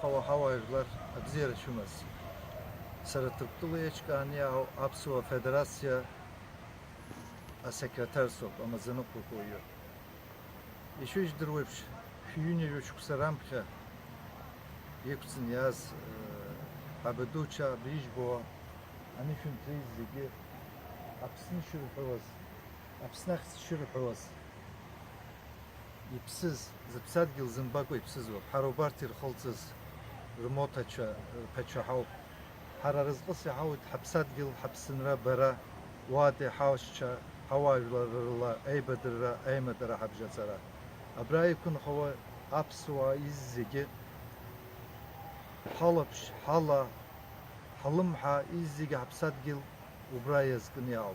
havaylar abziyere şumas. Sarıtıktılı eçkani Apsuva Federasya sekreter sok amazını kokuyor. İşu iş duruymuş. Hüyünü yoşuk saramka. Yekutsun yaz abeduça biş boğa. Ani şun trizligi. Apsını şurupavaz. Apsını şurupavaz. İpsiz, zıpsat gil zımbako ipsiz o. Harobartir khalsız. Remotaça peçahav. Hararızgısı havut hapsat gil hapsınra bara. Vade havşça havaylarla eybedirra eymedira habjatsara. Abrayikun hava apsua izzigi. Halapş hala halımha izzigi hapsat gil ubrayızgın yav.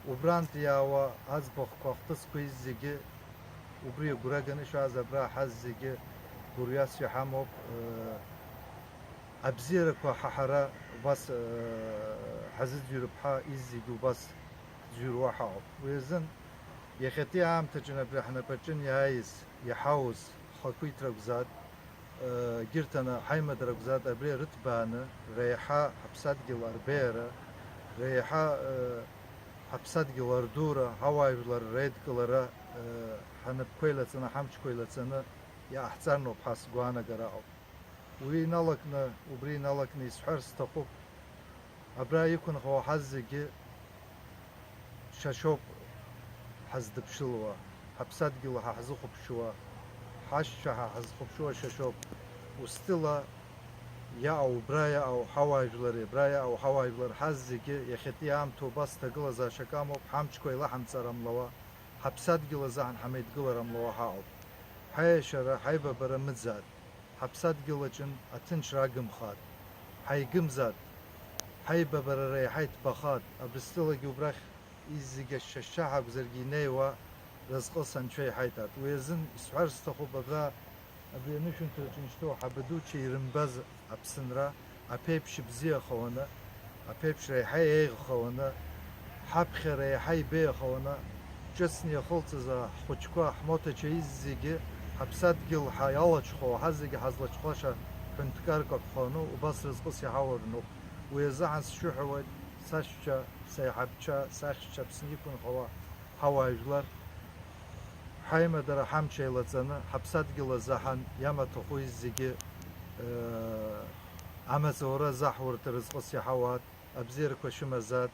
Ubrant yawa az bakaktıs ku izzigi ubriye guraganı şu az abra hazzigi guryas yahamop abzire ku hahara bas haziz yurupha izzigi bas zürwaha wezin يختي عام تجنب احنا بجن يايز يحاوز خكوي ترقزات جرتنا حيمة ترقزات أبري رتبانة ريحة حبسات جلار بيرة ريحة حبسات جلار دورة هواي جلار ريد جلارة حنا بكويلتنا حمش كويلتنا يا أحسنوا بحس جوانا جراو وي نالكنا وبري نالكنا يسحر استقوب أبرا يكون هو حزجي شاشوب حزد بشلوه حبسات جلها حزخ بشوا حشها حزخ بشوا ششوب وستلا يا أو برايا أو حوايجلري برايا أو حوايجلر حزجي يختيام تو بس تقلا زا شكامو بحمش كوي لحم سرم لوا حبسات جل زهن حميد جلرم لوا هاو حي شرا حي ببر متزاد حبسات جلجن أتنش راقم خاد حي قمزاد حي ببر ري حي تبخاد أبستلا جبرخ إزيج الشاشة بزرقيني و رزق سنشي حيتات ويزن سعر استخو بغا أبي نشون ترجنشتو حبدو شي رمبز أبسنرا أبيبش بزي خوانا أبيبش ريحي إيغ خوانا حبخ ريحي بي خوانا جسني خلط زا خوشكوا حموتا شي إزيجي حبسات جل حيالة خو حزيجي حزلة خوشا كنتكاركا خانو وبس رزق سيحاورنو ويزعن شوحوات saçça, seyhabça, saçça psnikun havaycılar haymedara hamçeylatzanı hapsat gila zahan yama toxu izzigi amazora zahvur rizqı sihavat abzir koşumazat